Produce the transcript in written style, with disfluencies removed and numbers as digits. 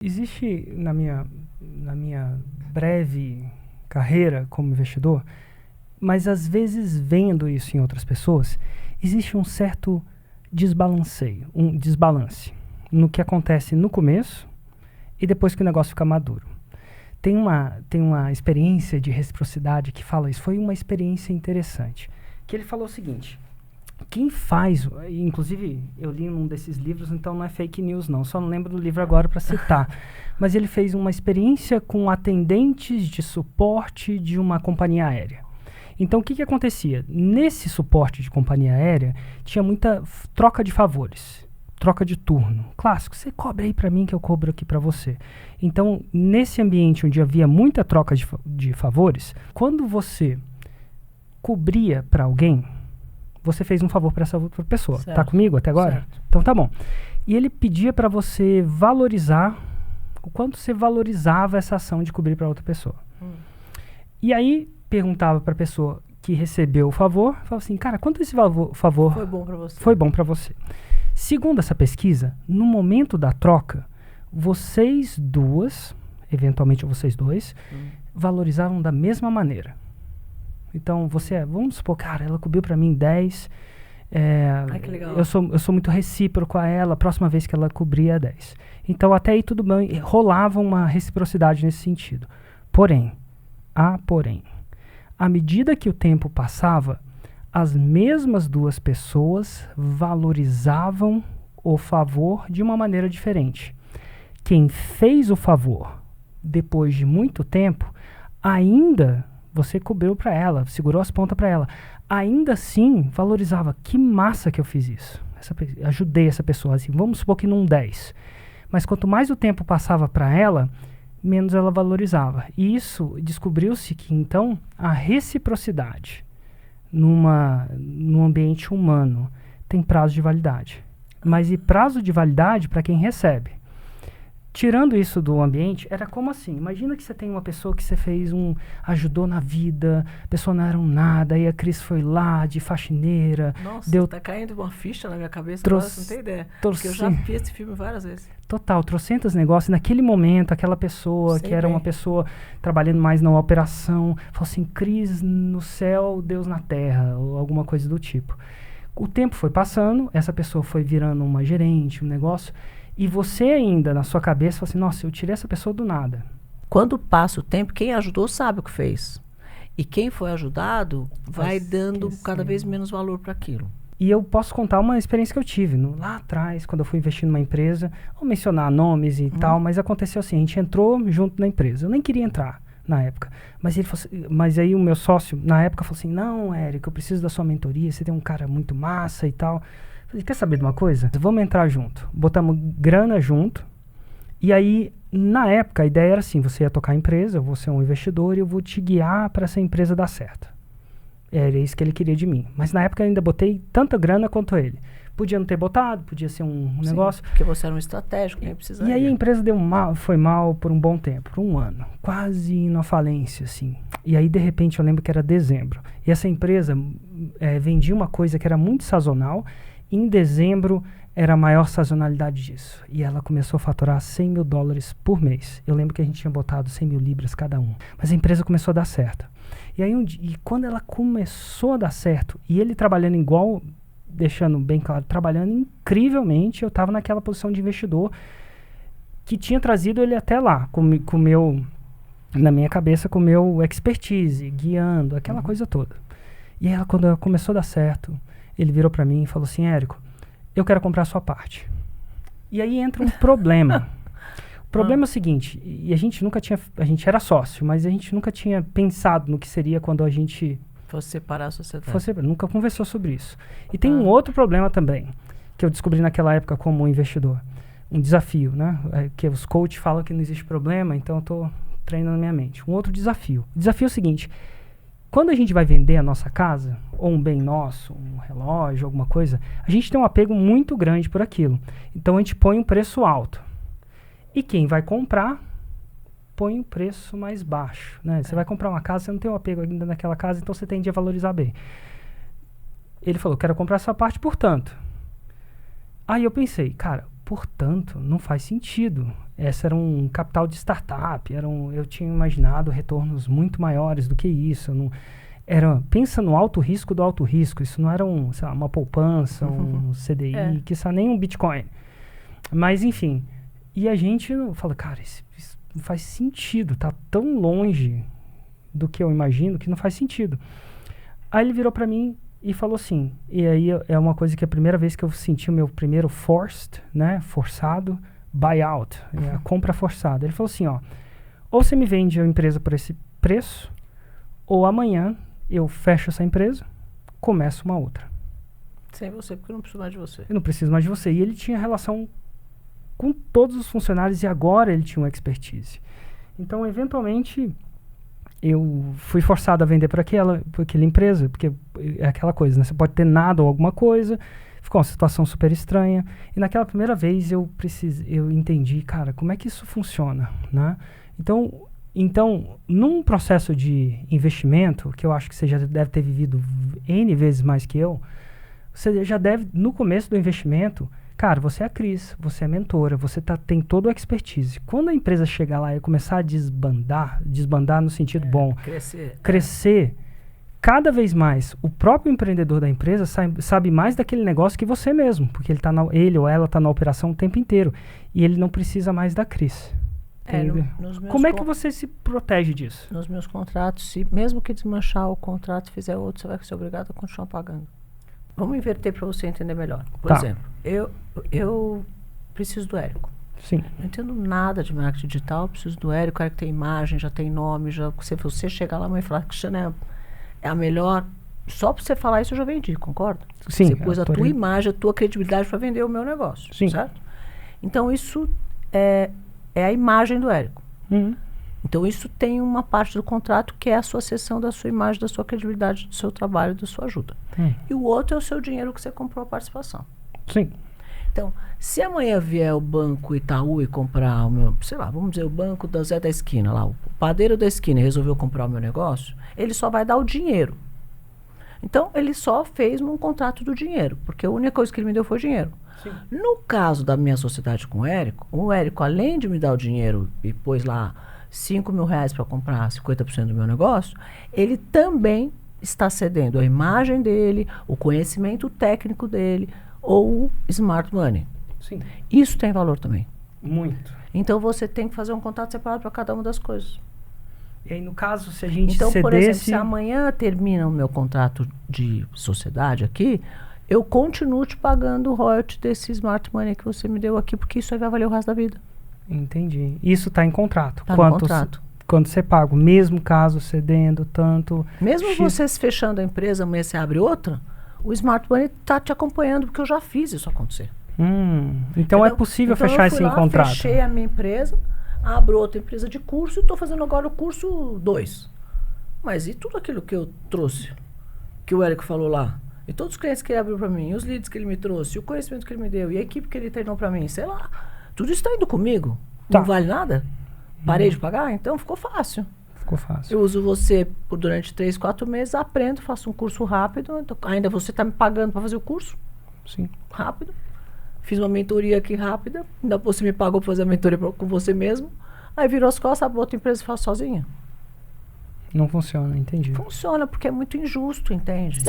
Existe na minha breve carreira como investidor, mas às vezes vendo isso em outras pessoas, existe um certo um desbalance no que acontece no começo e depois que o negócio fica maduro. Tem uma experiência de reciprocidade que fala isso. Foi uma experiência interessante. Que ele falou o seguinte: quem faz, inclusive eu li um desses livros, então não é fake news não, só não lembro do livro agora para citar, mas ele fez uma experiência com atendentes de suporte de uma companhia aérea. Então o que acontecia? Nesse suporte de companhia aérea tinha muita troca de favores, troca de turno. Clássico, você cobra aí para mim que eu cobro aqui para você. Então nesse ambiente onde havia muita troca de favores, quando você cobria para alguém, você fez um favor para essa outra pessoa. Certo. Tá comigo até agora? Certo. Então tá bom. E ele pedia para você valorizar o quanto você valorizava essa ação de cobrir para outra pessoa. E aí perguntava para a pessoa que recebeu o favor, falava assim: cara, quanto esse favor Foi bom para você? foi bom para você? Segundo essa pesquisa, no momento da troca, vocês duas, eventualmente vocês dois, valorizavam da mesma maneira. Então, vamos supor, cara, ela cobriu pra mim 10. Ai, que legal. Eu sou muito recíproco a ela, a próxima vez que ela cobria 10. Então, até aí tudo bem, rolava uma reciprocidade nesse sentido. Porém, à medida que o tempo passava, as mesmas duas pessoas valorizavam o favor de uma maneira diferente. Quem fez o favor depois de muito tempo, ainda você cobriu para ela, segurou as pontas para ela, ainda assim valorizava. Que massa que eu fiz isso. Ajudei essa pessoa, assim, vamos supor que num 10. Mas quanto mais o tempo passava para ela, menos ela valorizava. E isso, descobriu-se que então a reciprocidade num ambiente humano tem prazo de validade. Mas e prazo de validade para quem recebe? Tirando isso do ambiente, era como assim? Imagina que você tem uma pessoa que você ajudou na vida, a pessoa não era um nada, aí a Cris foi lá de faxineira. Nossa, tá caindo uma ficha na minha cabeça, agora você não tem ideia. Porque eu já vi esse filme várias vezes. Total, trocentos negócios. Naquele momento, aquela pessoa que era uma pessoa trabalhando mais na operação, falou assim: Cris no céu, Deus na terra, ou alguma coisa do tipo. O tempo foi passando, essa pessoa foi virando uma gerente, um negócio. E você ainda, na sua cabeça, fala assim: nossa, eu tirei essa pessoa do nada. Quando passa o tempo, quem ajudou sabe o que fez. E quem foi ajudado vai dando cada vez menos valor para aquilo. E eu posso contar uma experiência que eu tive lá atrás, quando eu fui investir numa empresa. Vou mencionar nomes e tal, mas aconteceu assim: a gente entrou junto na empresa. Eu nem queria entrar na época. Mas ele falou assim, mas aí o meu sócio, na época, falou assim: não, Érico, eu preciso da sua mentoria, você tem um cara muito massa e tal. Falei: quer saber de uma coisa? Vamos entrar junto. Botamos grana junto. E aí, na época, a ideia era assim: você ia tocar a empresa, eu vou ser um investidor e eu vou te guiar para essa empresa dar certo. Era isso que ele queria de mim. Mas na época eu ainda botei tanta grana quanto ele. Podia não ter botado, podia ser um negócio. Porque você era um estratégico, nem precisaria. E aí a empresa foi mal por um bom tempo, por um ano. Quase indo à falência, assim. E aí, de repente, eu lembro que era dezembro. E essa empresa vendia uma coisa que era muito sazonal. Em dezembro era a maior sazonalidade disso. E ela começou a faturar $100 mil por mês. Eu lembro que a gente tinha botado 100 mil libras cada um. Mas a empresa começou a dar certo. E aí, e quando ela começou a dar certo, e ele trabalhando igual, deixando bem claro, trabalhando incrivelmente, eu estava naquela posição de investidor que tinha trazido ele até lá, com meu, na minha cabeça, com o meu expertise, guiando, aquela coisa toda. E aí, quando ela começou a dar certo, ele virou para mim e falou assim: Érico, eu quero comprar a sua parte. E aí entra um problema. O problema é o seguinte: e a gente era sócio, mas a gente nunca tinha pensado no que seria quando a gente fosse separar a sociedade. Nunca conversou sobre isso. E tem um outro problema também, que eu descobri naquela época como investidor. Um desafio, né? Que os coaches falam que não existe problema, então eu estou treinando na minha mente. Um outro desafio. O desafio é o seguinte: quando a gente vai vender a nossa casa, ou um bem nosso, um relógio, alguma coisa, a gente tem um apego muito grande por aquilo. Então a gente põe um preço alto. E quem vai comprar, põe um preço mais baixo. Né? Você vai comprar uma casa, você não tem um apego ainda naquela casa, então você tende a valorizar bem. Ele falou: quero comprar essa parte por tanto. Aí eu pensei: cara, portanto, não faz sentido. Esse era um capital de startup, eu tinha imaginado retornos muito maiores do que isso. Pensa no alto risco do alto risco. Isso não era sei lá, uma poupança, um CDI, quiçá nem um Bitcoin. Mas, enfim. E a gente fala, cara, isso não faz sentido. Tá tão longe do que eu imagino que não faz sentido. Aí ele virou para mim e falou assim, e aí é uma coisa que é a primeira vez que eu senti o meu primeiro forçado, buyout, a compra forçada. Ele falou assim, ó, ou você me vende a empresa por esse preço, ou amanhã eu fecho essa empresa, começo uma outra. Sem você, porque eu não preciso mais de você. Eu não preciso mais de você. E ele tinha relação com todos os funcionários e agora ele tinha uma expertise. Então, eventualmente, eu fui forçado a vender por aquela empresa, porque é aquela coisa, né? Você pode ter nada ou alguma coisa, ficou uma situação super estranha. E naquela primeira vez eu entendi, cara, como é que isso funciona, né? Então, num processo de investimento, que eu acho que você já deve ter vivido N vezes mais que eu, você já deve, no começo do investimento, cara, você é a Cris, você é mentora, você tem toda a expertise. Quando a empresa chegar lá e começar a desbandar no sentido bom, crescer, cada vez mais, o próprio empreendedor da empresa sabe mais daquele negócio que você mesmo, porque ele ou ela está na operação o tempo inteiro, e ele não precisa mais da Cris. Como é que você se protege disso? Nos meus contratos, mesmo que desmanchar o contrato e fizer outro, você vai ser obrigado a continuar pagando. Vamos inverter para você entender melhor. Por exemplo, eu preciso do Érico. Sim. Não entendo nada de marketing digital, eu preciso do Érico. O Érico tem imagem, já tem nome. Se você chegar lá e falar que Cristiano é a melhor, só para você falar isso eu já vendi, concorda? Sim. Você pôs a tua imagem, a tua credibilidade para vender o meu negócio. Sim. Certo? Então isso é a imagem do Érico. Uhum. Então isso tem uma parte do contrato que é a sua cessão da sua imagem, da sua credibilidade, do seu trabalho, da sua ajuda. E o outro é o seu dinheiro que você comprou a participação. Sim. Então, se amanhã vier o Banco Itaú e comprar o meu, sei lá, vamos dizer, o banco da Zé da esquina lá, o padeiro da esquina resolveu comprar o meu negócio, ele só vai dar o dinheiro. Então, ele só fez um contrato do dinheiro, porque a única coisa que ele me deu foi dinheiro. Sim. No caso da minha sociedade com o Érico, além de me dar o dinheiro e pôs lá R$5.000 para comprar 50% do meu negócio, ele também está cedendo a imagem dele, o conhecimento técnico dele, ou o smart money. Sim. Isso tem valor também. Muito. Então você tem que fazer um contrato separado para cada uma das coisas. E aí, no caso, se a gente cedesse... por exemplo, se amanhã termina o meu contrato de sociedade aqui, eu continuo te pagando o royalty desse smart money que você me deu aqui, porque isso aí vai valer o resto da vida. Entendi. Isso está em contrato. Está no contrato. Quando você paga, o mesmo caso cedendo tanto... Mesmo você fechando a empresa, amanhã você abre outra, o smart money está te acompanhando, porque eu já fiz isso acontecer. Então é possível fechar isso em contrato. Eu fechei a minha empresa, abro outra empresa de curso e estou fazendo agora o curso 2. Mas e tudo aquilo que eu trouxe, que o Érico falou lá? E todos os clientes que ele abriu para mim, os leads que ele me trouxe, o conhecimento que ele me deu, e a equipe que ele treinou para mim, sei lá, tudo isso está indo comigo. Não vale nada? Parei de pagar? Então ficou fácil. Ficou fácil. Eu uso você durante 3, 4 meses, aprendo, faço um curso rápido. Então, ainda você está me pagando para fazer o curso? Sim. Rápido. Fiz uma mentoria aqui rápida. Ainda você me pagou para fazer a mentoria com você mesmo. Aí virou as costas, abre outra empresa e faz sozinha. Não funciona, entendi. Funciona porque é muito injusto, entende?